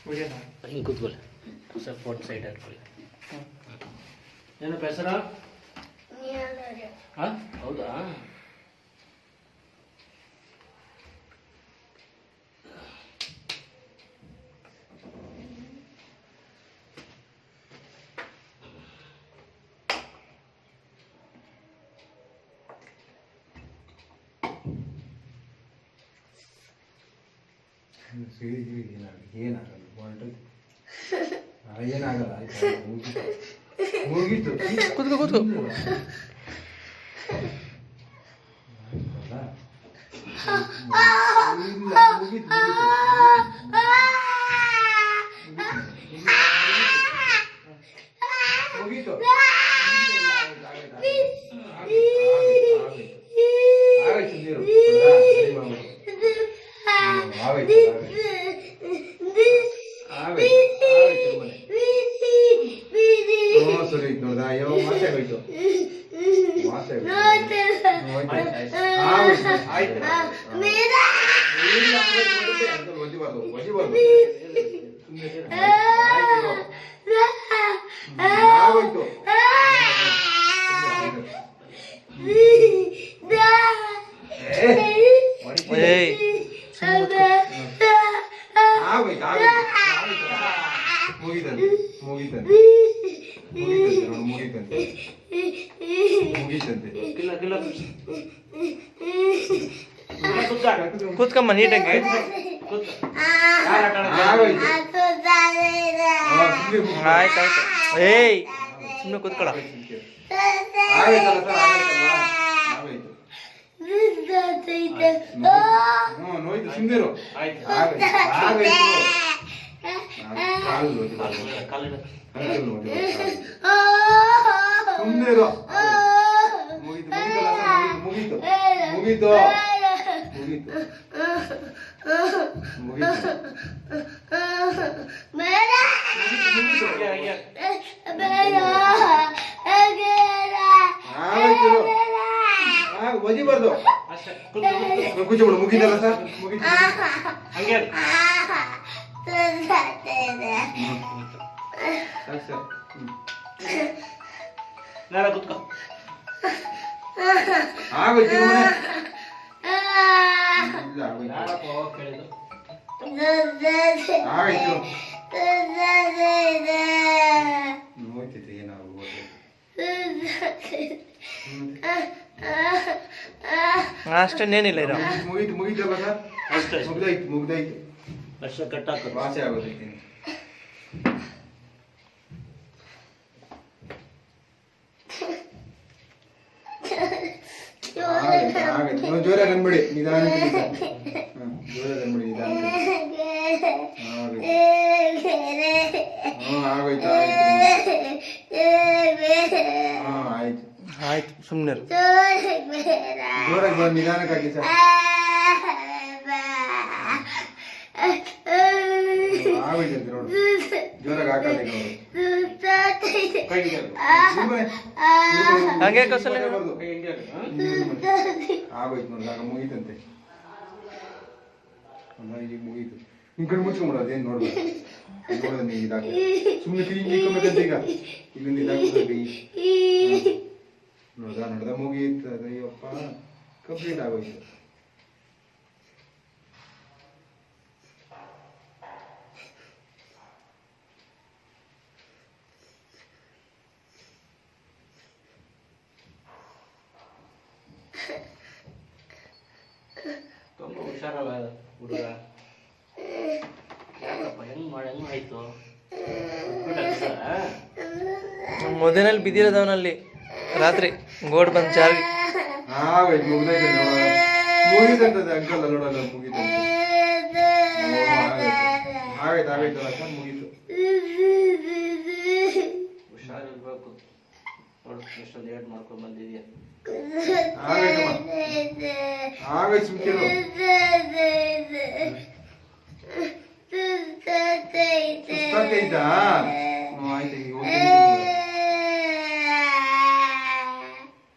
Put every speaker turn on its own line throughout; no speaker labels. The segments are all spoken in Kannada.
ಹಿಂಗೆ ಕೂತ್ಕೊಳ್ಳಿ ಸ್ವಲ್ಪ ಒಂದು ಸೈಡ್ ಹಾಕೊಳ್ಳಿ. ಏನಪ್ಪ ಹೆಸರ? ಹಾಂ ಹೌದಾ?
ಏನಾಗಲ್ಲ ಮುಗೀತು.
ಕೂತ್ಕೋ ಕೂತ್ಕೋ.
ಮುಗೀತು. ಸರಿ ನೋಡ್ದ ಅಯ್ಯೋ ಮಾಸೆ ಆಗೋಯ್ತು.
ಕೂತ್ಕಮ್ಮ ನೀಟಾಗಿ. ಆಯ್ತಾಯ್ತು. ಏಯ್ ಸುಮ್ಮನೆ ಕೂತ್ಕೊಳ.
ನೋಯ್ತು ಸುಂದಿರು. ಸುಂದಿರು ಮುಗೀತು ಮುಗೀತು ಮುಗೀತು ಒಜಿಬಾರ್ದು. ಕೂತ್ಬಿಡು. ಮುಗಿದಲ್ಲ ಸರ್? ಮುಗೀತು.
ಕೂತ್ಕೋ.
ಆಗೋಯ್ತು ಆಯ್ತು. ನೋಯ್ತೈತೆ ಏನಾಗ
ಅಷ್ಟೇನೇನಿಲ್ಲ ಇರೋ.
ಮುಗೀತು ಮುಗೀತಲ್ಲ ಸರ್?
ಅಷ್ಟೇ
ಮುಗ್ದಾಯ್ತು ಮುಗ್ದಾಯ್ತು.
ಅಷ್ಟೇ ಕಟ್ಟಾಕ
ವಾಸೆ ಆಗೋದೈತೆ. ಜೋರಾಗಿ ಅನ್ಬೇಡಿ, ನಿಧಾನಕ್ಕೆ. ಜೋರಾಗಿ ಅನ್ಬೇಡಿ, ನಿಧಾನಕ್ಕೆ. ಆಗೋಯ್ತು ಆಯ್ತು
ಆಯ್ತು ಸುಮ್ಮನೆ
ಜೋರಾಗಿ ಬಂದು ನಿಧಾನಕ್ಕಾಗಿ ಸರ್. ಆಗೋಯ್ತು ನೋಡು. ಜೋರಾಗಿ ಹಾಕಲ್ಲ ನೋಡು.
ಹಂಗೆ ಕಸಲ
ಆಗೋಯ್ತು ನೋಡ್ದಾಗ ಮುಗೀತಂತೆ. ಈಗ ಮುಗೀತು. ನಿನ್ ಕಣ್ಣು ಮುಚ್ಕೊಂಬಿಡೋದು. ಅದೇನು ನೋಡ್ಬೇಕು ನೋಡೋದು ನೀ ಇದಾಗ ಸುಮ್ಮನೆ ತಿರುಗಿ ಇಕ್ಕೊಬೇಕಂತ. ಈಗ ಇಲ್ಲಿಂದ ಇದಾಗ್ಬೇಕು. ನೋಡ್ದ ಮುಗೀತು. ಅಯ್ಯಪ್ಪ ಕಂಪ್ಲೀಟ್ ಆಗೋಯ್ತು.
ತುಂಬ ಹುಷಾರಲ್ಲ ಹುಡುಗ. ಹೆಂಗ್ ಆಯ್ತು? ಮೊದಲಲ್ಲಿ ಬಿದ್ದಿರೋದವನಲ್ಲಿ ರಾತ್ರಿ ಗೋಡ್ ಬಂದು ಚಾರ್ಗಿ.
ಮುಗಿತಂತದೆ ಅಂಕಲ್ ನೋಡಲ್ಲ. ಮುಗಿತಂತೆ. ಆಗೋಯ್ತು ಆಗೋಯ್ತಲ್ಲ ಮುಗೀತು.
ಹುಷಾರಿರ್ಬೇಕು ನೋಡು. ಎಷ್ಟೊಂದು ಏಟ್ ಮಾಡ್ಕೊಂಡು ಬಂದಿದ್ಯಾ.
ಆಗೋಯ್ತು ಸುಮ್ಕಿರು. ಸುಸ್ತಾಗ್ತೈತಾ? ಆಯ್ತು.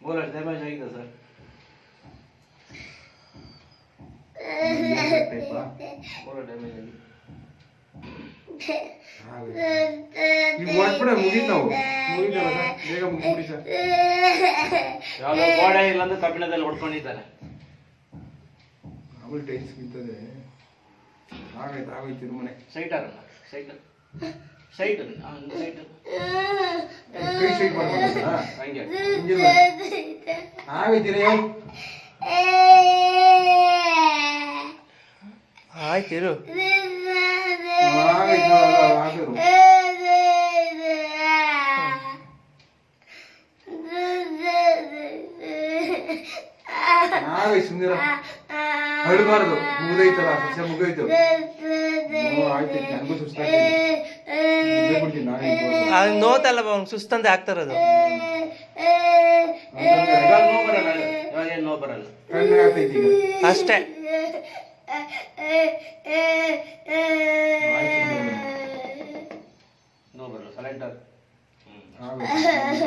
ಬೋಲರ್ ಡ್ಯಾಮೇಜ್ ಆಗಿದೆ ಸರ್. ಬೋಲರ್ ಡ್ಯಾಮೇಜ್ ಆಗಿದೆ.
ಈಗ ಹೊರಟ್ಬಿಡ ಮುಗೀತು ನಾವು ಮುಗೀತಲ್ಲ ಸರ್ ಬೇಗ ಮುಗಿಸ್ಬಿಡಿ ಸರ್
ಯಾವುದೋ ಗೋಡೆ ಇಲ್ಲಂದ್ರೆ ಕಬ್ಬಿಣದಲ್ಲಿ ಹೊಡ್ಕೊಂಡಿದ್ದಾರೆ.
ಆಮೇಲೆ ಟೈಲ್ಸ್ ಬಿದ್ದದೆ ಆಗೈತೆ ಮನೆ
ಸೈಟ್ ಆಗಲ್ಲ ಸೈಟ್ ಸೈಟ್ ಸೈಟ್
ಕೈ ಸೈಡ್ ಮಾಡ್ಕೊಂಡ
ಹಂಗೆ
ಆಗೈತೀರ
ಆಯ್ತು ಇರು.
ಆಗೈತೆ ಆಗಿರು ಆಗೈತೆ ಸುಂದರ ಹರಡಬಾರ್ದು ಮುಗಿದೈತಲ್ಲ ಸಸ್ಯ ಮುಗಿದೈತು ಆಯ್ತು ನನಗೂ ಸುಸ್ತಾಗ್ತೀನಿ ನಾನೇ
ಅದು ನೋತಲ್ಲ ಸುಸ್ತಂದೆ ಆಗ್ತಾ ಇರೋದು.
ಇವಾಗ ನೋವು ಬರಲ್ಲ, ಇವಾಗ ಏನು ನೋವು ಬರಲ್ಲ.
ಕಣ್ಣು ಆಗ್ತೈತಿ ಈಗ
ಅಷ್ಟೇ.
ನೋವು ಬರಲ್ಲ ಸಲೆಂಡರ್.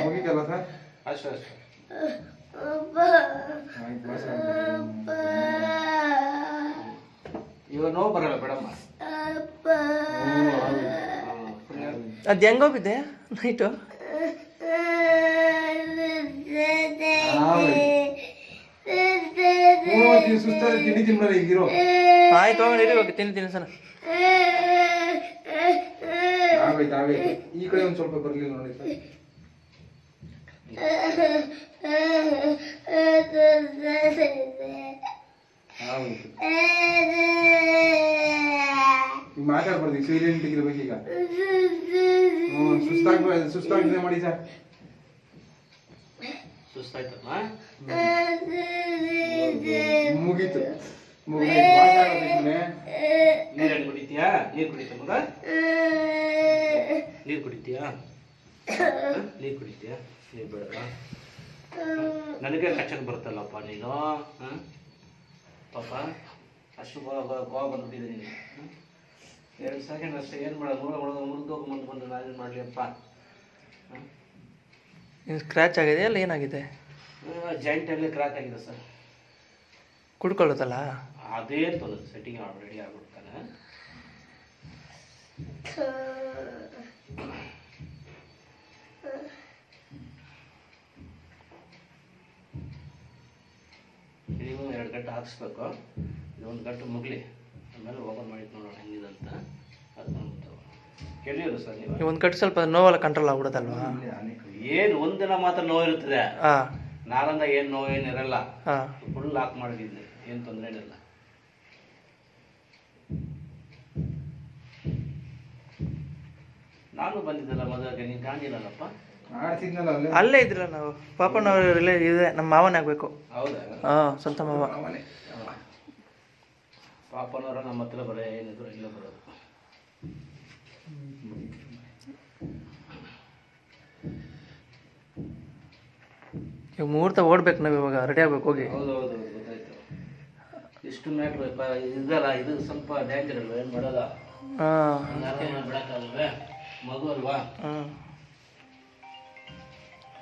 ಮುಗೀತಲ್ಲ ಸರ್
ಅಷ್ಟು ಅಷ್ಟು
ಆಯ್ತು ಬಸ್
ಇವಾಗ ನೋವು ಬರಲ್ಲ ಬೇಡಮ್ಮ.
ಅದು ಹೆಂಗೋಗಿದೆ ನೈಟು?
ಸುಸ್ತಾದ ತಿಂಡಿ ತಿನ್ಬೇಡ ಈಗಿರೋ
ಆಯ್ತು ಹೋಗೋಣ ಇರಿ, ಹೋಗಿ ತಿನ್ನಿ ಸನ.
ಆಗೈತೆ ಈ ಕಡೆ ಒಂದು ಸ್ವಲ್ಪ ಬರ್ಲಿಲ್ಲ ನೋಡಿ ಸರ್. ಈಗ ಮಾತಾಡ್ಬಾರ್ದು, ಸೈಲೆಂಟ್ ಇರ್ಬೇಕು ಈಗ. ಸುಸ್ತಾಗ್ತದೆ ಮಾಡಿ ಸರ್.
ಸುಸ್ತಾಯ್ತಮ್ಮ
ಮುಗೀತು
ನೀರೇನು ಕುಡಿತೀಯಾ? ನೀರು ಕುಡಿತೀಯ ಮಗ? ನೀರು ಕುಡಿತೀಯಾ? ನೀರು ಕುಡಿತೀಯಾ? ನೀರು ಬೇಡ ನನಗೆ ಕಚ್ಚಕ್ಕೆ ಬರುತ್ತಲ್ಲಪ್ಪ ನೀನು. ಪಾಪ ಅಷ್ಟು ಗೋವಾ ಬಂದ್ಬಿಟ್ಟಿದೆ ನೀನು. 2 ಸೆಕೆಂಡ್ ಅಷ್ಟೇ ಏನು ಮಾಡೋದು, ಮುರಿದೋಗಿ ಬಂದು ನಾನೇನು ಮಾಡಲಿಯಪ್ಪ.
ಸ್ಕ್ರ್ಯಾಚ್ ಆಗಿದೆ ಅಲ್ಲ ಏನಾಗಿದೆ?
ಜಾಯಿಂಟಲ್ಲಿ ಕ್ರಾಕ್ ಆಗಿದೆ ಸರ್.
ಕುಡ್ಕೊಳ್ಳುತ್ತಲ್ಲ
ಅದೇ ತೊಂದರೆ, ಸೆಟ್ಟಿಂಗ್ ರೆಡಿ ಆಗ್ಬಿಡ್ತಾನೆ. ನೀವು 2 ಗಂಟೆ ಹಾಕ್ಸ್ಬೇಕು. ಇದೊಂದು ಗಂಟೆ ಮುಗಲಿ, ಆಮೇಲೆ ಓಪನ್ ಮಾಡಿ ನೋಡೋಣ ಹೆಂಗಿದಂತ. ಅದು ನೋಡ್ಬಿಟ್ಟು ಕೇಳಿದ್ರು ಸರ್ ನೀವು.
ಒಂದು ಕಟ್ಟು ಸ್ವಲ್ಪ ನೋವೆಲ್ಲ ಕಂಟ್ರೋಲ್ ಆಗ್ಬಿಡುತ್ತಲ್ವಾ?
ಏನು ಒಂದಿನ ಮಾತ್ರ ನೋವು ಇರುತ್ತದೆ,
ಹಾಂ.
ನಾಳಂದ ಏನು ನೋವು ಏನಿರಲ್ಲ.
ಹಾಂ,
ಫುಲ್ ಲಾಕ್ ಮಾಡಿದ್ದೀನಿ, ಏನು ತೊಂದರೆ ಏನಿಲ್ಲ. ನಾನು ಬಂದಿದ್ದಲ್ಲ ಮದುವೆಗೆ, ನೀನು ಕಾಣಿಲ್ಲಲ್ಲಪ್ಪ.
ಅಲ್ಲೇ ಇದ್ರಲ್ಲ ನಾವು. ಪಾಪಣ್ಣವ್ರ ಇದೆ, ನಮ್ಮ ಮಾವನೇ ಆಗಬೇಕು.
ಹೌದಾ?
ಹಾಂ, ಸ್ವಂತ ಮಾವ.
ಪಾಪನವರ ನಮ್ಮ ಹತ್ರ ಬರೇ ಏನಿದ್ರು ಇಲ್ಲ ಬರೋದು.
ಈಗ ಮುಹೂರ್ತ ಓಡ್ಬೇಕು ನಾವು, ಇವಾಗ ರೆಡಿ ಆಗ್ಬೇಕು ಹೋಗಿ.
ಹೌದೌದು ಗೊತ್ತಾಯ್ತು. ಇಷ್ಟು ಮ್ಯಾಟ್ರ್ ಇದಲ್ಲ, ಇದು ಸ್ವಲ್ಪ ಡೇಂಜರ್ ಅಲ್ವಾ, ಏನು ಮಾಡೋದ?
ಹಾಂ,
ಬಿಡೋಕ್ಕಾಗಲ್ವೇ, ಮಗು ಅಲ್ವಾ?
ಹಾಂ.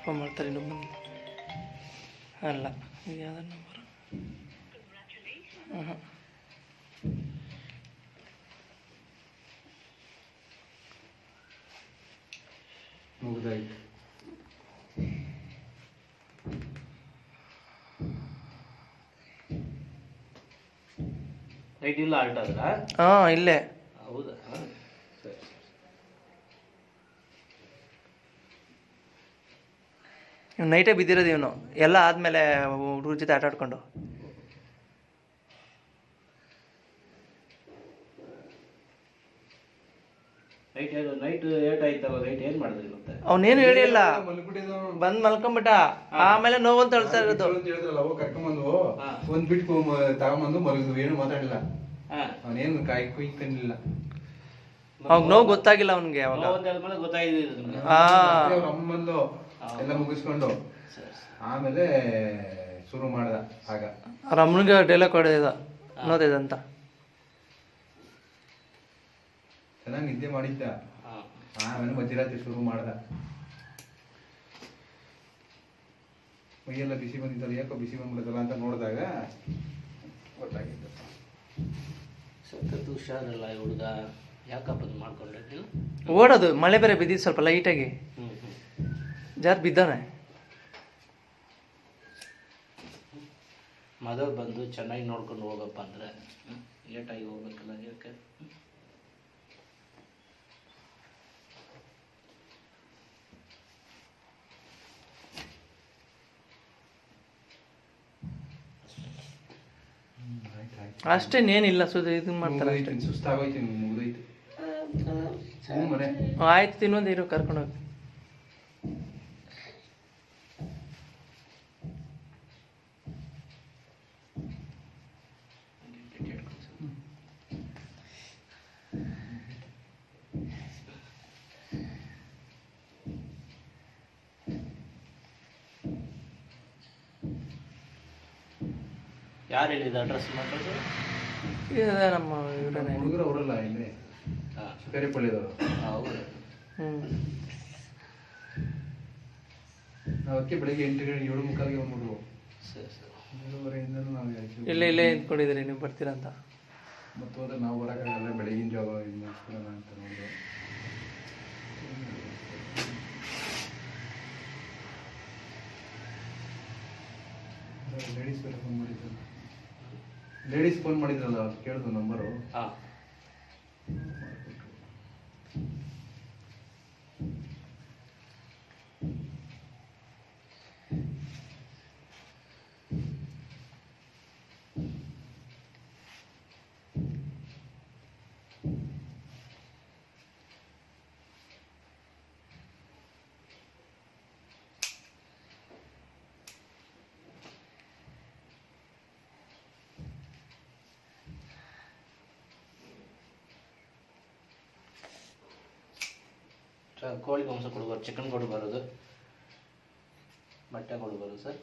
ಫೋನ್ ಮಾಡ್ತಾರೆ ಇನ್ನೊಬ್ಬ ಅಲ್ಲ, ಇದು ಯಾವ್ದು ನಂಬರ್? ಹಾಂ,
ಮುಗ್ದಾಯ್ತು.
ನೈಟ್ ಇಲ್ಲ ಆಲ್ಟ್ ಆದ್ರ?
ಹಾಂ, ಇಲ್ಲೇ.
ಹೌದಾ? ಸರಿ.
ಇವ್ನು ನೈಟೇ ಬಿದ್ದಿರೋದು ಇವನು, ಎಲ್ಲ ಆದಮೇಲೆ ಹುಡುಗ್ರ ಜೊತೆ ಆಟ ಆಡ್ಕೊಂಡು.
ನೈಟ್ ಏಟ್ ಆಯ್ತಲ್ಲ, ನೈಟ್ ಏನು ಮಾಡಿದ್ರಿ ಮತ್ತೆ?
ಅವನೇನು ಹೇಳಿಲ್ಲ, ಬಂದು ಮಲ್ಕೊಂಬಿಟ್ಟ. ಆಮೇಲೆ ನೋವಂತ ಹೇಳ್ತಾ ಇರೋದು.
ಕರ್ಕೊಂಬಂದು ಒಂದ್ ಬಿಟ್ಟು ತಗೊಂಬಂದು ಮಲಗಿದ್ವು, ಏನು ಮಾತಾಡಿಲ್ಲ. ಅವನೇನು ಕಾಯಿ ಕುಯ್ಕೊಂಡಿಲ್ಲ.
ಅವಾಗ ನೋವು ಗೊತ್ತಾಗಿಲ್ಲ ಅವನಿಗೆ. ಅವಾಗ
ಗೊತ್ತಾಗಿದೆ.
ಅಮ್ಮ ಬಂದು ಎಲ್ಲ ಮುಗಿಸ್ಕೊಂಡು ಆಮೇಲೆ ಶುರು ಮಾಡ್ದ. ಆಗ
ಅವ್ರ ಅಮ್ಮನಿಗೆ ಡೈಲಾಗ್ ಹೊಡೆದ ನೋದಿದಂತ.
ಚೆನ್ನಾಗಿ ನಿದ್ದೆ ಮಾಡಿದ್ದ. ಆಮೇಲೆ ಮಧ್ಯರಾತ್ರಿ ಶುರು ಮಾಡ್ದ. ಮೈಯೆಲ್ಲ ಬಿಸಿ ಬಂದಿದ್ದಲ್ಲ, ಯಾಕೋ ಬಿಸಿ ಬಂದ್ಬಿಡುತ್ತಲ್ಲ ಅಂತ ನೋಡಿದಾಗ ಗೊತ್ತಾಗಿದ್ದು.
ಸಖತ್ ಹುಷಾರಲ್ಲ ಈ ಹುಡುಗ. ಯಾಕಪ್ಪ ಇದು ಮಾಡ್ಕೊಂಡೆ ನೀನು?
ಓಡೋದು ಮಳೆ ಬೇರೆ ಬಿದ್ದಿದ್ದು ಸ್ವಲ್ಪ ಲೈಟಾಗಿ ಜಾರ್ ಬಿದ್ದಾನೆ.
ಮದುವೆ ಬಂದು ಚೆನ್ನಾಗಿ ನೋಡ್ಕೊಂಡು ಹೋಗಪ್ಪ ಅಂದರೆ ಲೇಟಾಗಿ ಹೋಗ್ಬೇಕಲ್ಲ ಯಾಕೆ?
ಅಷ್ಟೇನೇನಿಲ್ಲ ಇದು ಮಾಡ್ತಾರೆ ಅಷ್ಟೇ.
ಸುಸ್ತಾಗೋಯ್ತು, ಮುಗಿದೋಯ್ತು. ಮನೆ
ಆಯ್ತು ತಿನ್ನೊಂದು ಇರು ಕರ್ಕೊಂಡೋಗಿ.
ಯಾರು ಹೇಳಿದ ಅಡ್ರೆಸ್ ಮಾತಾಡೋದು?
ಇದೆ ನಮ್ಮ ಇವರೇ.
ಹುಡುಗರು ಅವರಲ್ಲ ಇಲ್ಲಿ
ಹಾಂ
ಬೇರೆಪಳ್ಳಿದವರು.
ಹೌದು.
ನಾವು ಅದಕ್ಕೆ ಬೆಳಗ್ಗೆ 7:45ಗೆ ಬಂದ್ಬಿಡ್ವು.
ಸರಿ ಸರಿ.
7:30 ನಾವು
ಇಲ್ಲೇ ನಿಂತ್ಕೊಂಡಿದ್ದೀರಿ ನೀವು ಬರ್ತೀರಾ ಅಂತ.
ಮತ್ತೆ ಹೋದ್ರೆ ನಾವು ಬರೋಕ್ಕಾಗಲ್ಲ, ಬೆಳಗಿನ ಜಾವ ಇದು ಮಾಡಿಸ್ಕೊಳ್ಳೋಣ ಅಂತ ನೋಡಿದ್ರು. ಲೇಡೀಸ್ ಬೇರೆ ಫೋನ್ ಮಾಡಿದ್ರು. ಲೇಡೀಸ್ ಫೋನ್ ಮಾಡಿದ್ರಲ್ಲ, ಅವ್ರು ಕೇಳಿದ್ರು ನಂಬರು.
ಹಾಂ ಕೋಳಿ ಮಾಂಸ ಕೊಡ್ಬಾರ್ದು, ಚಿಕನ್ ಕೊಡಬಾರದು, ಮೊಟ್ಟೆ ಕೊಡಬಾರ್ದು ಸರ್.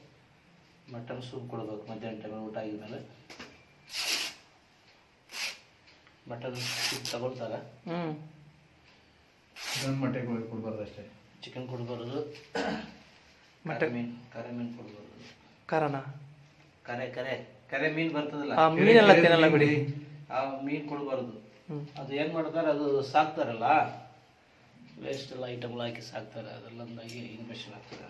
ಮಟನ್ ಸೂಪ್ ಕೊಡಬೇಕು ಮಧ್ಯಾಹ್ನ ಟೈಮಲ್ಲಿ ಊಟ ಆಗಿದ್ಮೇಲೆ. ಮಟನ್ ಸೂಪ್ ತಗೊಳ್ತಾರೆ.
ಮೊಟ್ಟೆ ಕೊಡ್ಬಾರ್ದು ಅಷ್ಟೇ.
ಚಿಕನ್ ಕೊಡಬಾರ್ದು,
ಮೊಟ್ಟೆ
ಕರೆ ಮೀನು ಕೊಡಬಾರ್ದು.
ಕಾರಣ
ಕರೆ ಮೀನು ಬರ್ತದಲ್ಲ,
ಮೀನೆಲ್ಲ ತಿನ್ನಲ್ಲ ಬಿಡಿ.
ಆ ಮೀನು ಕೊಡಬಾರ್ದು. ಅದು ಏನು ಮಾಡ್ತಾರೆ, ಅದು ಸಾಕ್ತಾರಲ್ಲ, ವೇಸ್ಟ್ ಎಲ್ಲ ಐಟಮ್ಗಳು ಹಾಕಿ ಸಾಕ್ತಾರೆ, ಅದೆಲ್ಲಂದಾಗಿ ಇನ್ಫೆಕ್ಷನ್ ಆಗ್ತದೆ.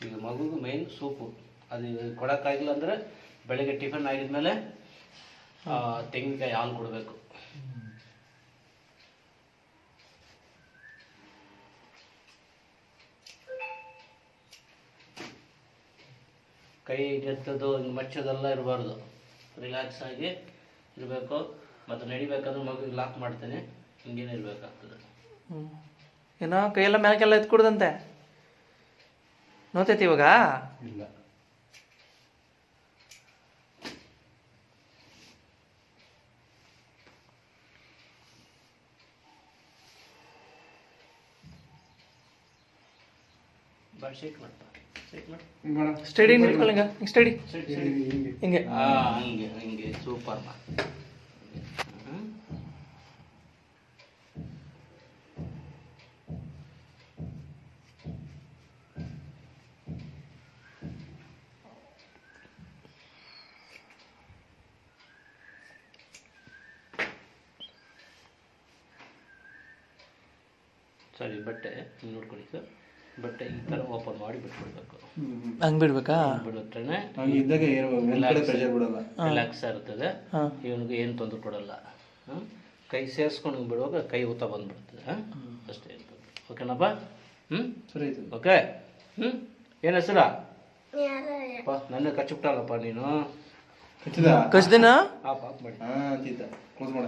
ಈಗ ಮಗುಗೆ ಮೇನ್ ಸೂಪು ಅದು ಕೊಡೋಕ್ಕಾಗಿಲ್ಲ ಅಂದರೆ ಬೆಳಗ್ಗೆ ಟಿಫನ್ ಆಗಿದ್ಮೇಲೆ ತೆಂಗಿನಕಾಯಿ ಹಾಲು ಕೊಡಬೇಕು. ಕೈ ಎತ್ತೋದು ಹಿಂಗೆ ಮಚ್ಚೋದೆಲ್ಲ ಇರಬಾರ್ದು, ರಿಲ್ಯಾಕ್ಸ್ ಆಗಿ ಇರಬೇಕು. ಮತ್ತು ನಡಿಬೇಕಾದ್ರೆ ಮಗುಗೆ ಲಾಕ್ ಮಾಡ್ತೇನೆ, ಹಿಂಗೇನೆ ಇರಬೇಕಾಗ್ತದೆ.
ಏನೋ ಕೈಯೆಲ್ಲ ಮ್ಯಾಲ್ಕೆಲ್ಲ ಎತ್ಕೊಡ್ದಂತೆ ನೋತೈತಿ ಇವಾಗ.
ಇಲ್ಲ
ಬಾಯ್ ಶೇಕ್ ಮಾಡ್ತಾ
ಸ್ಟಡಿ ನಿಂತ್ಕೊಳ್ಳಂಗ ಸ್ಟಡಿ ಹಿಂಗೆ
ಹಂಗೆ ಹಿಂಗೆ ಸೂಪರ್ ಮಾ. ಸರಿ, ಬಟ್ಟೆ ನೋಡ್ಕೊಳ್ಳಿ ಸರ್. ಬಟ್ಟೆ ಈ ಥರ ಓಪನ್ ಮಾಡಿ ಬಿಟ್ಬಿಡ್ಬೇಕು.
ಹಂಗೆ ಬಿಡ್ಬೇಕಾ?
ಬಿಡುತ್ತೇನೆ
ಇದ್ದಾಗ
ರಿಲ್ಯಾಕ್ಸ್ ಇರ್ತದೆ, ಇವನಿಗೆ ಏನು ತೊಂದರೆ ಕೊಡಲ್ಲ. ಕೈ ಸೇರಿಸ್ಕೊಂಡು ಬಿಡುವಾಗ ಕೈ ಊತ ಬಂದ್ಬಿಡ್ತದೆ. ಅಷ್ಟೇ ಇರ್ತದೆ. ಓಕೆನಪ್ಪ?
ಸರಿ ಆಯ್ತು.
ಓಕೆ. ಏನು ಹೆಸರ? ನನ್ನ ಕಚ್ಚಿಬಿಟ್ಟಲ್ಲಪ್ಪ ನೀನು.
ಕಚ್ಚಿದ
ಕಚ್ದೇನಾ?
ಆಫ್ ಮಾಡಿ.
ಕ್ಲೋಸ್ ಮಾಡ.